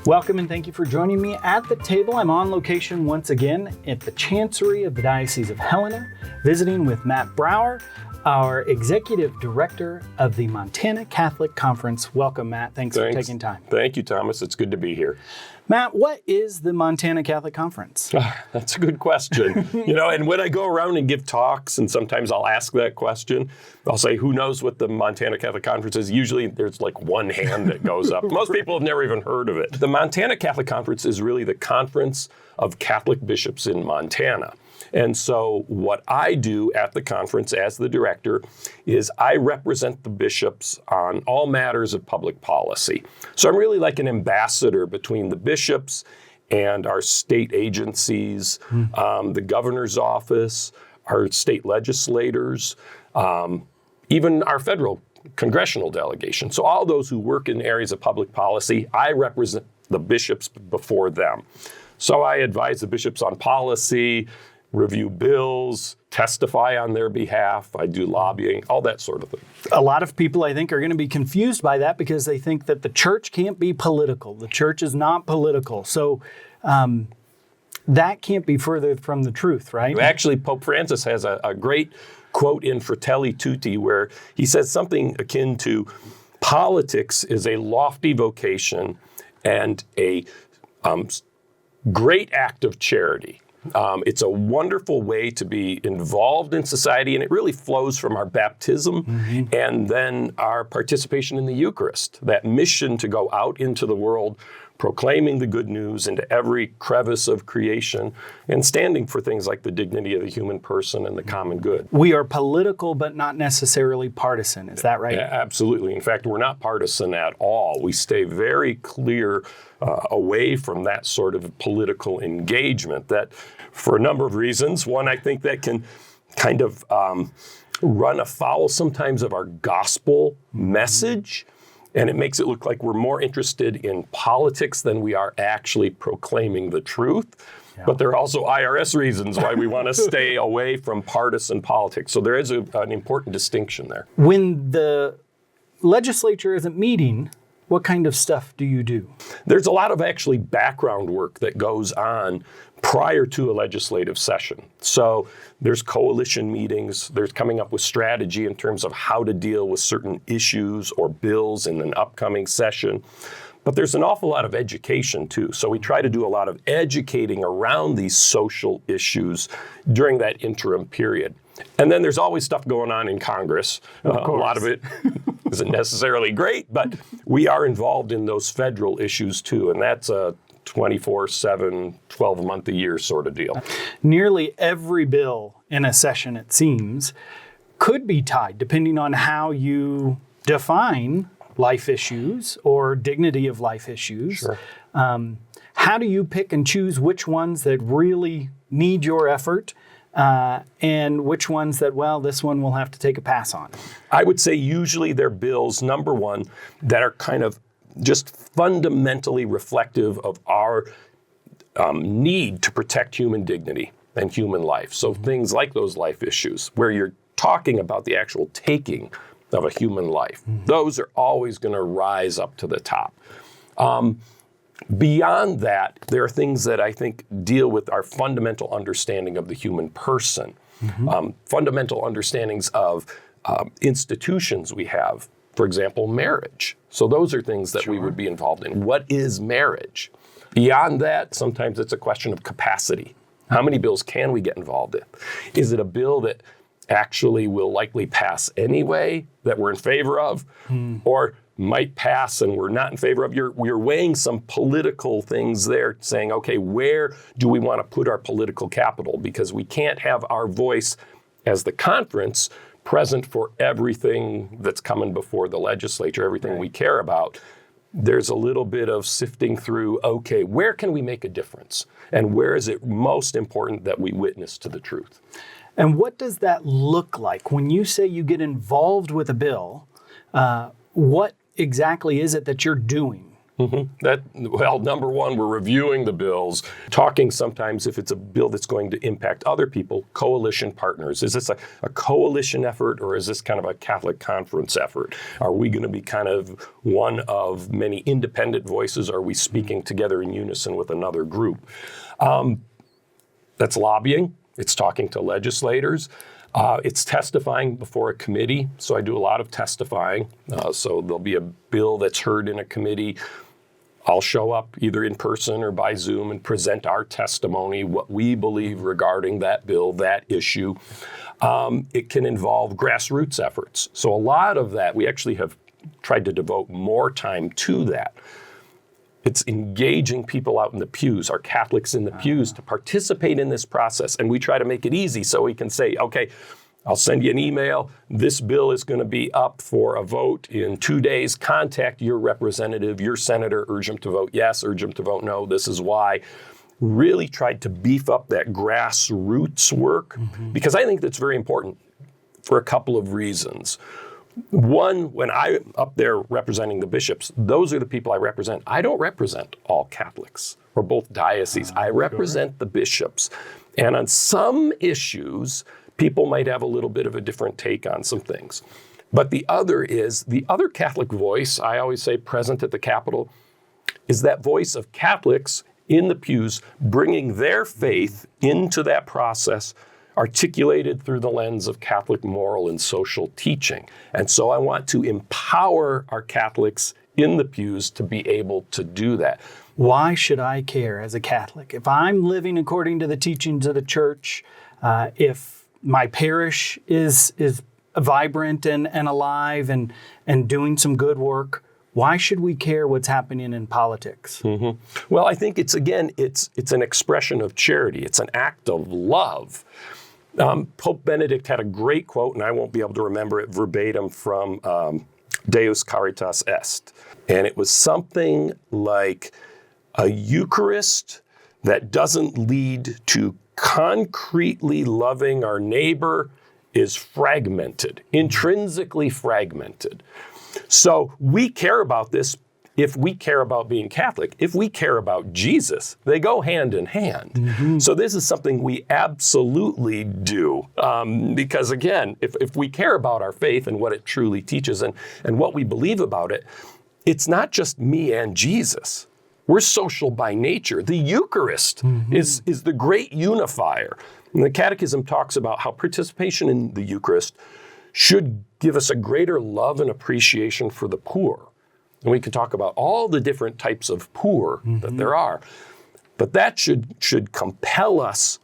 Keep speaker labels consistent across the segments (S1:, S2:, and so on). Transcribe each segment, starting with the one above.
S1: Welcome and thank you for joining me at the table. I'm on location once again at the Chancery of the Diocese of Helena, visiting with Matt Brower, our Executive Director of the Montana Catholic Conference. Welcome, Matt. Thanks for taking time.
S2: Thank you, Thomas. It's good to be here.
S1: Matt, what is the Montana Catholic Conference?
S2: That's a good question. And when I go around and give talks, and sometimes I'll ask that question, I'll say, who knows what the Montana Catholic Conference is? Usually there's like one hand that goes up. Most people have never even heard of it. The Montana Catholic Conference is really the conference of Catholic bishops in Montana. And so what I do at the conference as the director is I represent the bishops on all matters of public policy. So I'm really like an ambassador between the bishops and our state agencies, the governor's office, our state legislators, even our federal congressional delegation. So all those who work in areas of public policy, I represent the bishops before them. So I advise the bishops on policy, review bills, testify on their behalf. I do lobbying, all that sort of thing.
S1: A lot of people, I think, are going to be confused by that because they think that the church can't be political. The church is not political. So that can't be further from the truth, right?
S2: Actually, Pope Francis has a great quote in Fratelli Tutti where he says something akin to, politics is a lofty vocation and a great act of charity. It's a wonderful way to be involved in society, and it really flows from our baptism and then our participation in the Eucharist, that mission to go out into the world, proclaiming the good news into every crevice of creation and standing for things like the dignity of the human person and the common good.
S1: We are political, but not necessarily partisan. Is that right?
S2: Yeah, absolutely. In fact, we're not partisan at all. We stay very clear away from that sort of political engagement that for a number of reasons. One, I think that can kind of run afoul sometimes of our gospel message. And it makes it look like we're more interested in politics than we are actually proclaiming the truth. Yeah. But there are also IRS reasons why we want to stay away from partisan politics. So there is an important distinction there.
S1: When the legislature isn't meeting, what kind of stuff do you do?
S2: There's a lot of actually background work that goes on prior to a legislative session. So there's coalition meetings, there's coming up with strategy in terms of how to deal with certain issues or bills in an upcoming session. But there's an awful lot of education too. So we try to do a lot of educating around these social issues during that interim period. And then there's always stuff going on in Congress. A lot of it isn't necessarily great, but we are involved in those federal issues too. And that's a 24/7, 12-month-a-year sort of deal.
S1: Nearly every bill in a session, it seems, could be tied, depending on how you define life issues or dignity of life issues.
S2: Sure.
S1: How do you pick and choose which ones that really need your effort and which ones that, well, this one we'll have to take a pass on?
S2: I would say usually they're bills, number one, that are kind of just fundamentally reflective of our need to protect human dignity and human life. So things like those life issues, where you're talking about the actual taking of a human life, those are always going to rise up to the top. Beyond that, there are things that I think deal with our fundamental understanding of the human person, fundamental understandings of institutions we have. For example, marriage. So those are things that we would be involved in. What is marriage? Beyond that, sometimes it's a question of capacity. How many bills can we get involved in? Is it a bill that actually will likely pass anyway, that we're in favor of, or might pass and we're not in favor of? You're weighing some political things there, saying, okay, where do we want to put our political capital? Because we can't have our voice as the conference present for everything that's coming before the legislature, everything we care about. There's a little bit of sifting through, okay, where can we make a difference? And where is it most important that we witness to the truth?
S1: And what does that look like? When you say you get involved with a bill, what exactly is it that you're doing?
S2: Number one, we're reviewing the bills, talking sometimes if it's a bill that's going to impact other people, coalition partners. Is this a coalition effort, or is this kind of a Catholic conference effort? Are we going to be kind of one of many independent voices? Are we speaking together in unison with another group? That's lobbying. It's talking to legislators. It's testifying before a committee. So I do a lot of testifying. So there'll be a bill that's heard in a committee. I'll show up either in person or by Zoom and present our testimony, what we believe regarding that bill, that issue. It can involve grassroots efforts. So a lot of that, we actually have tried to devote more time to that. It's engaging people out in the pews, our Catholics in the pews, to participate in this process. And we try to make it easy so we can say, okay, I'll send you an email. This bill is going to be up for a vote in 2 days. Contact your representative, your senator, urge them to vote yes, urge them to vote no. This is why. Really tried to beef up that grassroots work because I think that's very important for a couple of reasons. One, when I'm up there representing the bishops, those are the people I represent. I don't represent all Catholics or both dioceses. I represent the bishops. And on some issues, people might have a little bit of a different take on some things. But the other is, the other Catholic voice, I always say present at the Capitol, is that voice of Catholics in the pews bringing their faith into that process, articulated through the lens of Catholic moral and social teaching. And so I want to empower our Catholics in the pews to be able to do that.
S1: Why should I care as a Catholic? If I'm living according to the teachings of the Church, if my parish is vibrant and alive and doing some good work, why should we care what's happening in politics?
S2: Well, I think it's an expression of charity. It's an act of love. Pope Benedict had a great quote, and I won't be able to remember it verbatim, from Deus Caritas Est. And it was something like, a Eucharist that doesn't lead to concretely loving our neighbor is fragmented, intrinsically fragmented. So we care about this if we care about being Catholic. If we care about Jesus, they go hand in hand. So this is something we absolutely do. Because again, if we care about our faith and what it truly teaches and what we believe about it, it's not just me and Jesus. We're social by nature. The Eucharist is the great unifier. And the Catechism talks about how participation in the Eucharist should give us a greater love and appreciation for the poor. And we can talk about all the different types of poor that there are. But that should compel us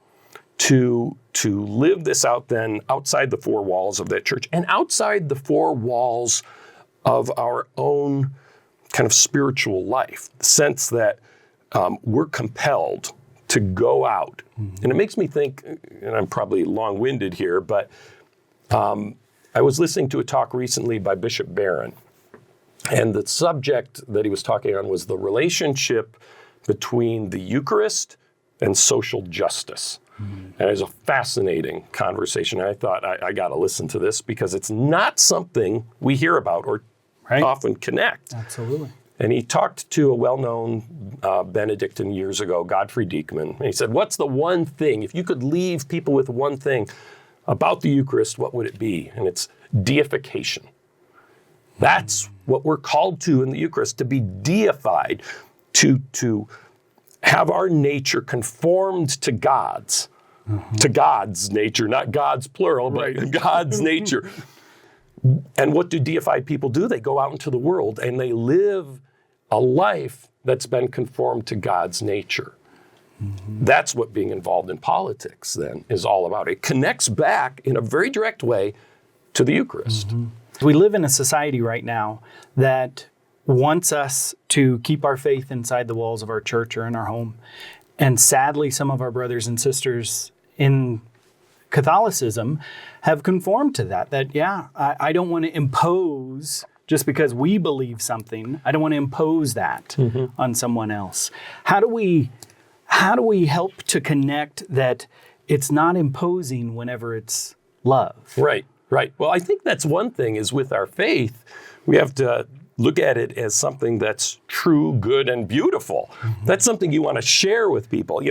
S2: to live this out then outside the four walls of that church and outside the four walls of our own kind of spiritual life. The sense that we're compelled to go out. And it makes me think, and I'm probably long-winded here, but I was listening to a talk recently by Bishop Barron. And the subject that he was talking on was the relationship between the Eucharist and social justice. And it was a fascinating conversation. And I thought, I got to listen to this because it's not something we hear about or often connect.
S1: Absolutely.
S2: And he talked to a well-known Benedictine years ago, Godfrey Diekman. And he said, what's the one thing, if you could leave people with one thing about the Eucharist, what would it be? And it's deification. That's what we're called to in the Eucharist, to be deified, to have our nature conformed to God's, to God's nature, not God's plural, but God's nature. And what do deified people do? They go out into the world and they live a life that's been conformed to God's nature. That's what being involved in politics then is all about. It connects back in a very direct way to the Eucharist.
S1: We live in a society right now that wants us to keep our faith inside the walls of our church or in our home. And sadly, some of our brothers and sisters in Catholicism have conformed to that, I don't want to impose, just because we believe something, I don't want to impose that on someone else. How do we help to connect that it's not imposing whenever it's love?
S2: Right. Well, I think that's one thing is with our faith, we have to look at it as something that's true, good, and beautiful. That's something you want to share with people.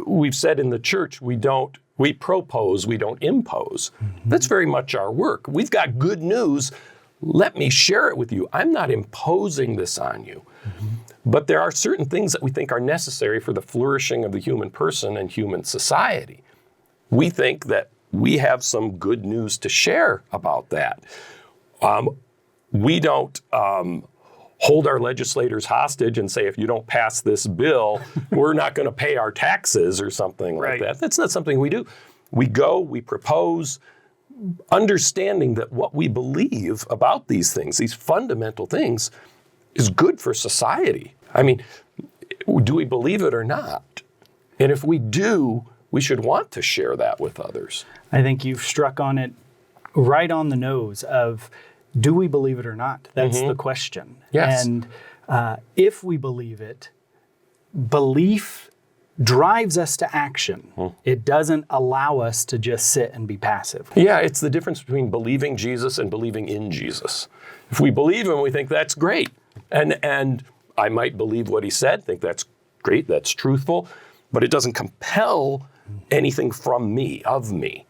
S2: We've said in the church, we propose, we don't impose. That's very much our work. We've got good news. Let me share it with you. I'm not imposing this on you. But there are certain things that we think are necessary for the flourishing of the human person and human society. We think that we have some good news to share about that. We don't hold our legislators hostage and say, if you don't pass this bill, we're not going to pay our taxes or something like that. That's not something we do. We go, we propose, understanding that what we believe about these things, these fundamental things, is good for society. I mean, do we believe it or not? And if we do, we should want to share that with others.
S1: I think you've struck on it right on the nose of, do we believe it or not? That's the question.
S2: Yes.
S1: And if we believe it, belief drives us to action. It doesn't allow us to just sit and be passive.
S2: Yeah, it's the difference between believing Jesus and believing in Jesus. If we believe him, we think that's great. And I might believe what he said, think that's great, that's truthful, but it doesn't compel anything from me, of me.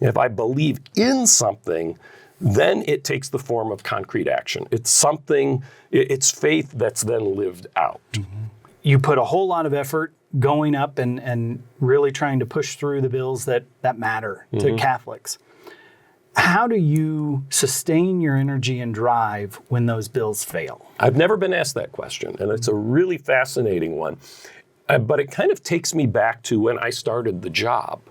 S2: If I believe in something, then it takes the form of concrete action. It's something, it's faith that's then lived out.
S1: You put a whole lot of effort going up and really trying to push through the bills that matter to Catholics. How do you sustain your energy and drive when those bills fail?
S2: I've never been asked that question, and it's a really fascinating one. But it kind of takes me back to when I started the job.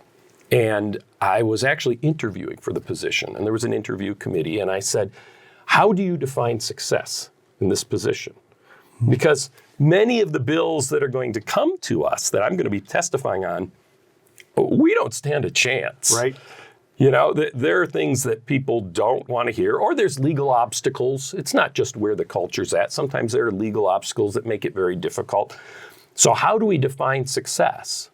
S2: And I was actually interviewing for the position, and there was an interview committee, and I said, how do you define success in this position? Because many of the bills that are going to come to us that I'm going to be testifying on, we don't stand a chance.
S1: Right.
S2: There are things that people don't want to hear, or there's legal obstacles. It's not just where the culture's at. Sometimes there are legal obstacles that make it very difficult. So how do we define success?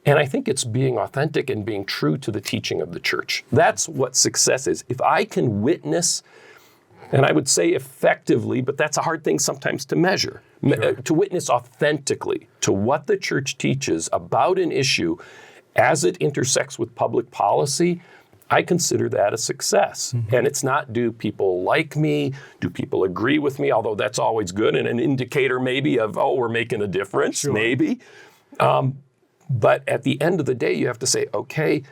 S2: And I think it's being authentic and being true to the teaching of the church. That's what success is. If I can witness, and I would say effectively, but that's a hard thing sometimes to measure, to witness authentically to what the church teaches about an issue as it intersects with public policy, I consider that a success. And it's not, do people like me? Do people agree with me? Although that's always good and an indicator maybe of, we're making a difference, maybe. But at the end of the day, you have to say, okay,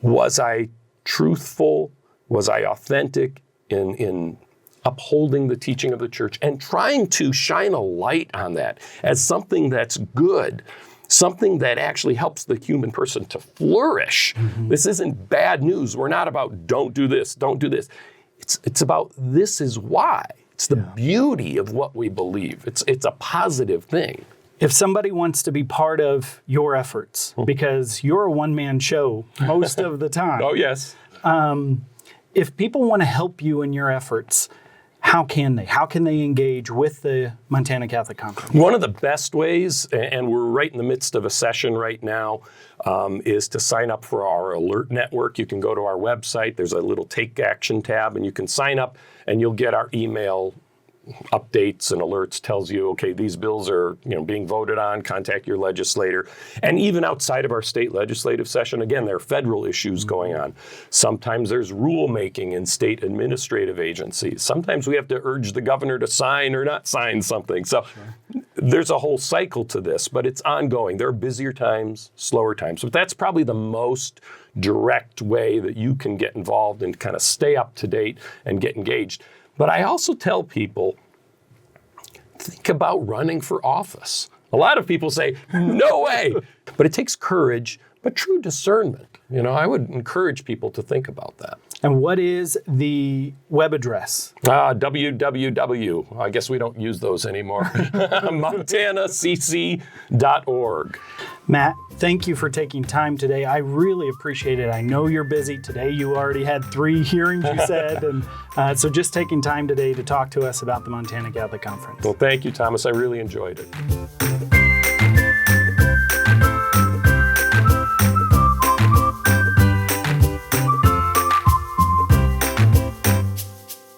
S2: was I truthful? Was I authentic in upholding the teaching of the church and trying to shine a light on that as something that's good? Something that actually helps the human person to flourish. This isn't bad news. We're not about don't do this, don't do this. It's about this is why. It's the beauty of what we believe. It's a positive thing.
S1: If somebody wants to be part of your efforts, because you're a one-man show most of the time.
S2: Oh, yes.
S1: If people want to help you in your efforts, how can they? How can they engage with the Montana Catholic Conference?
S2: One of the best ways, and we're right in the midst of a session right now, is to sign up for our alert network. You can go to our website. There's a little Take Action tab, and you can sign up, and you'll get our email updates and alerts, tells you, okay, these bills are being voted on, contact your legislator. And even outside of our state legislative session, again, there are federal issues going on. Sometimes there's rulemaking in state administrative agencies. Sometimes we have to urge the governor to sign or not sign something. So there's a whole cycle to this, but it's ongoing. There are busier times, slower times. But that's probably the most direct way that you can get involved and kind of stay up to date and get engaged. But I also tell people, think about running for office. A lot of people say, no way. But it takes courage, but true discernment. I would encourage people to think about that.
S1: And what is the web address?
S2: www. I guess we don't use those anymore. montanacc.org.
S1: Matt, thank you for taking time today. I really appreciate it. I know you're busy. Today you already had 3 hearings, you said. And so just taking time today to talk to us about the Montana Catholic Conference.
S2: Well, thank you, Thomas. I really enjoyed it.